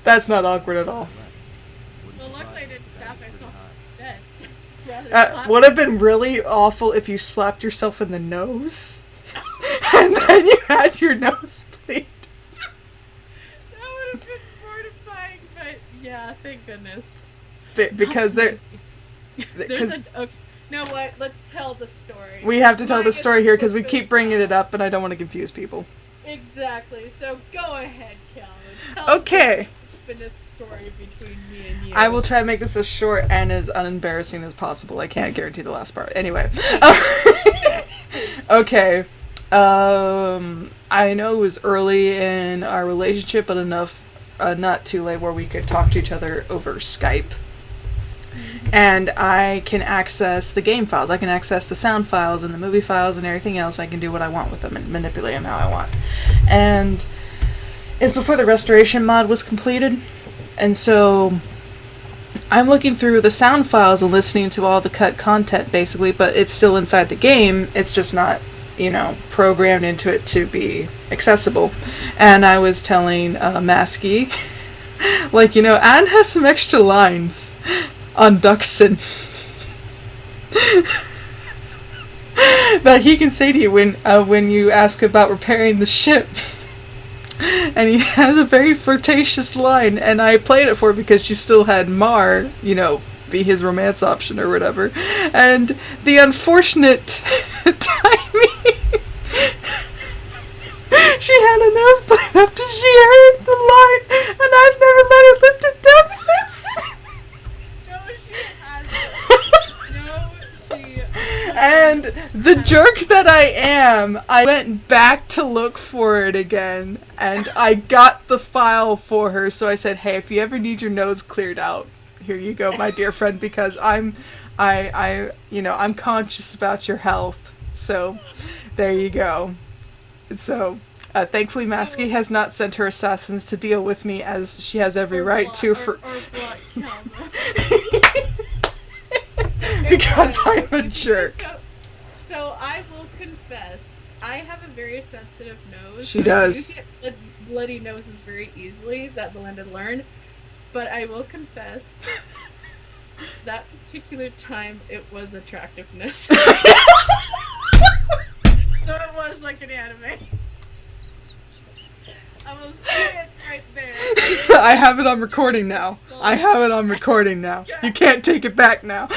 That's not awkward at all. Well, luckily I didn't stab myself instead. Rather slap Would have been really awful if you slapped yourself in the nose and then you had your nose bleed. That would have been mortifying, but yeah, thank goodness. Because they're... There's a... Okay, you know what? Let's tell the story. We have to tell the story here because we keep bringing it up and I don't want to confuse people. Exactly. So go ahead, Calvin. Tell Okay. the story between me and you. I will try to make this as short and as unembarrassing as possible. I can't guarantee the last part. Anyway. Okay. I know it was early in our relationship, but enough, not too late where we could talk to each other over Skype. And I can access the game files. I can access the sound files and the movie files and everything else. I can do what I want with them and manipulate them how I want. And it's before the restoration mod was completed. And so I'm looking through the sound files and listening to all the cut content, basically, but it's still inside the game. It's just not, programmed into it to be accessible. And I was telling Masky, Anne has some extra lines on Duxon that he can say to you when you ask about repairing the ship. And he has a very flirtatious line, and I played it for her because she still had Mar, be his romance option or whatever. And the unfortunate timing, she had a nosebleed after she heard the line, and I've never let her lift it down since. No, she hasn't. No, she hasn't. And the jerk that I am, I went back to look for it again, and I got the file for her, so I said, hey, if you ever need your nose cleared out, here you go, my dear friend, because I'm conscious about your health, so there you go. So, thankfully, Masky has not sent her assassins to deal with me, as she has every right to, because I'm a jerk. So I will confess, I have a very sensitive nose. She does. You get bloody noses very easily, that Belinda learned. But I will confess, that particular time, it was attractiveness. So it was like an anime. I will say it right there. I have it on recording now. You can't take it back now.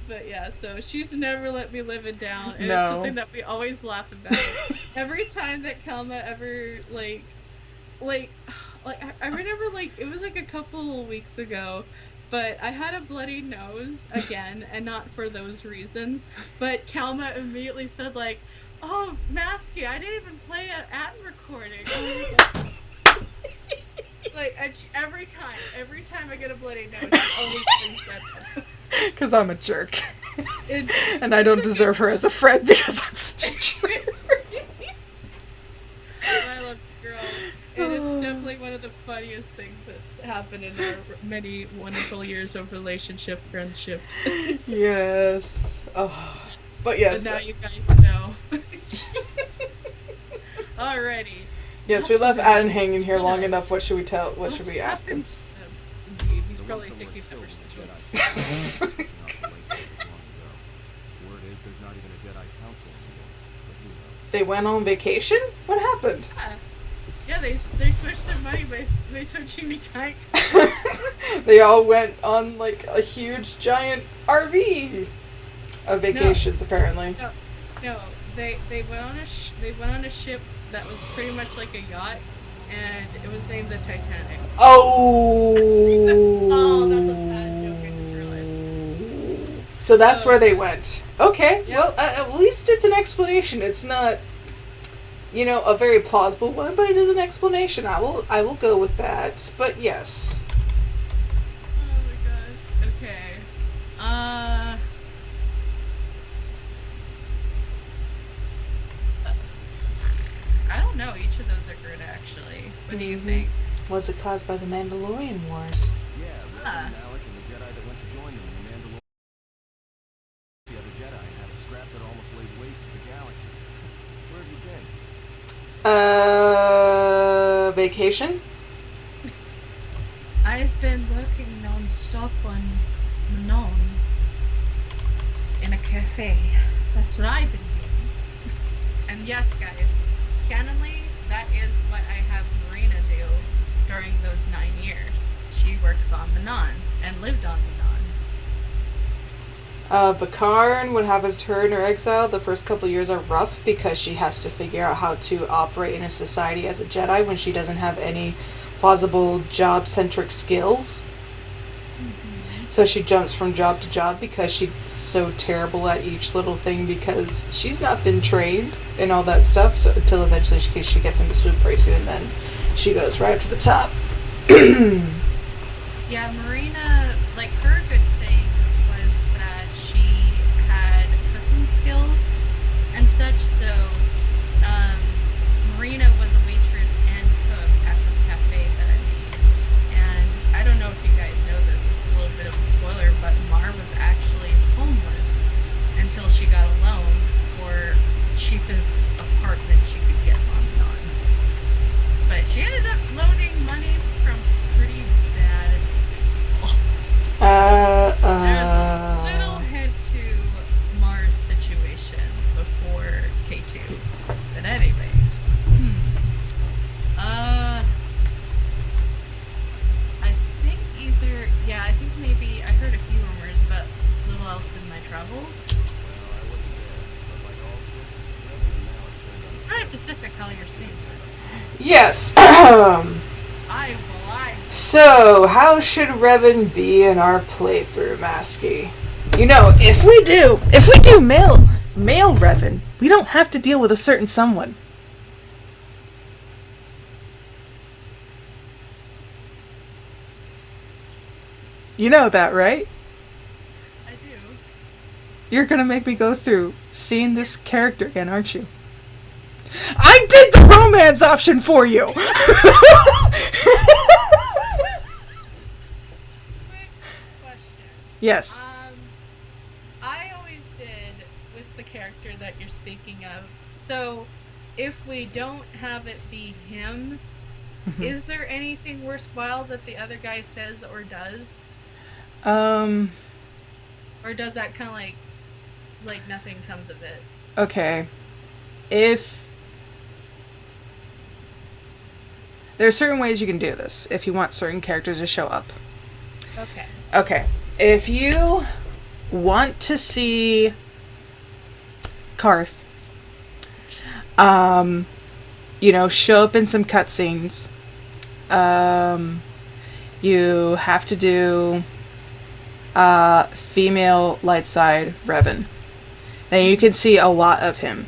But yeah, so she's never let me live it down, and No. It's something that we always laugh about. Every time that Kalma ever like I remember it was like a couple of weeks ago, but I had a bloody nose again, and not for those reasons. But Kalma immediately said "Oh, Masky, I didn't even play an ad recording." Every time I get a bloody nose, she always thinks that. Because I'm a jerk. And I don't deserve her as a friend because I'm such a jerk. I love the girl. It is definitely one of the funniest things that's happened in our many wonderful years of relationship, friendship. Yes. Oh. But yes. But now you guys know. Alrighty. Yes, we left Adam hanging here long enough. What should we tell? What should we ask him? Indeed, he's probably thinking that we're such They went on vacation? What happened? Yeah, they switched their money by switching me kayak. They all went on a huge giant RV of vacations, apparently. No, they went on a ship that was pretty much like a yacht, and it was named the Titanic. Oh. Oh, that's a bad joke. I just realized. So that's where they went. Okay. Yep. Well, at least it's an explanation. It's not, a very plausible one, but it is an explanation. I will go with that. But yes. Oh my gosh. Okay. I don't know. Each of those are good, actually. What do you think? Was it caused by the Mandalorian Wars? Yeah, Reverend Alec and the Jedi that went to join them in the Mandalorian. The other Jedi had a scrap that almost laid waste to the galaxy. Where have you been? vacation? I've been working non-stop on Manon in a cafe. That's what I've been doing. And yes, guys, canonly, that is what I have Marina do during those 9 years. She works on Manon and lived on Manon. Bakarn, what happens to her in her exile? The first couple years are rough because she has to figure out how to operate in a society as a Jedi when she doesn't have any plausible job-centric skills. So she jumps from job to job because she's so terrible at each little thing because she's not been trained and all that stuff. So until eventually she gets into swoop racing and then she goes right to the top. Yeah, Marina, like, her good thing was that she had cooking skills and such. So Marina was a waitress and cook at this cafe that I made. And I don't know if you guys know this. This is a little bit of a spoiler, but Mar was actually homeless until she got a loan for the cheapest apartment she could get on Manon. But she ended up loaning money from pretty bad people. There's a little hint to Mar's situation before K2. But anyways. I think maybe I heard a few rumors, but little else in my travels. Well, I wasn't there, but like all sick, Revan and Malik turned on It's very Pacific how you're saying that. Yes. So, how should Revan be in our playthrough, Masky? You know, if we do male Revan, we don't have to deal with a certain someone. You know that, right? I do. You're gonna make me go through seeing this character again, aren't you? I did the romance option for you! Quick question. Yes. I always did with the character that you're speaking of. So, if we don't have it be him, is there anything worthwhile that the other guy says or does? Or does that kind of like nothing comes of it? Okay. If there are certain ways you can do this if you want certain characters to show up. Okay. If you want to see Karth, show up in some cutscenes, you have to do female light side Revan. Then you can see a lot of him.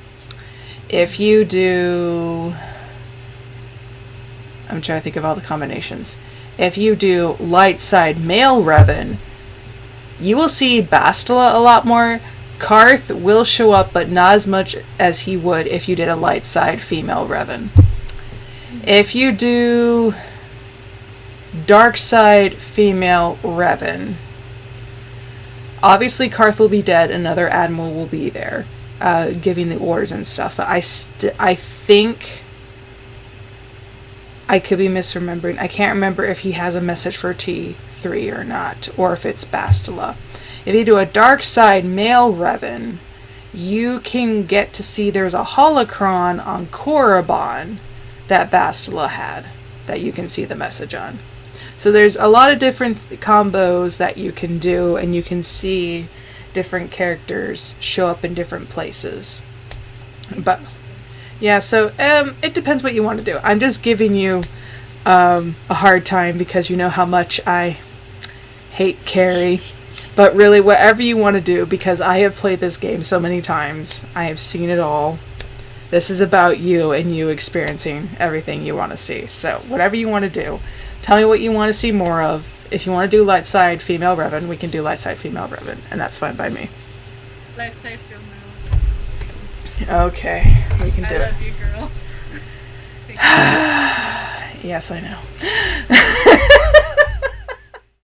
If you do, I'm trying to think of all the combinations. If you do light side male Revan, you will see Bastila a lot more. Karth will show up, but not as much as he would if you did a light side female Revan. If you do dark side female Revan, obviously Karth will be dead, another admiral will be there, giving the orders and stuff, but I think I could be misremembering. I can't remember if he has a message for T3 or not, or if it's Bastila. If you do a dark side male Revan, you can get to see there's a holocron on Korriban that Bastila had that you can see the message on. So there's a lot of different combos that you can do, and you can see different characters show up in different places. But yeah, so it depends what you want to do. I'm just giving you a hard time because you know how much I hate Carrie. But really, whatever you want to do, because I have played this game so many times, I have seen it all. This is about you and you experiencing everything you want to see. So whatever you want to do, tell me what you want to see more of. If you want to do light side female Revan, we can do light side female Revan, and that's fine by me. Light side female Revan. Okay, we can do it. I love you, girl. Yes, I know.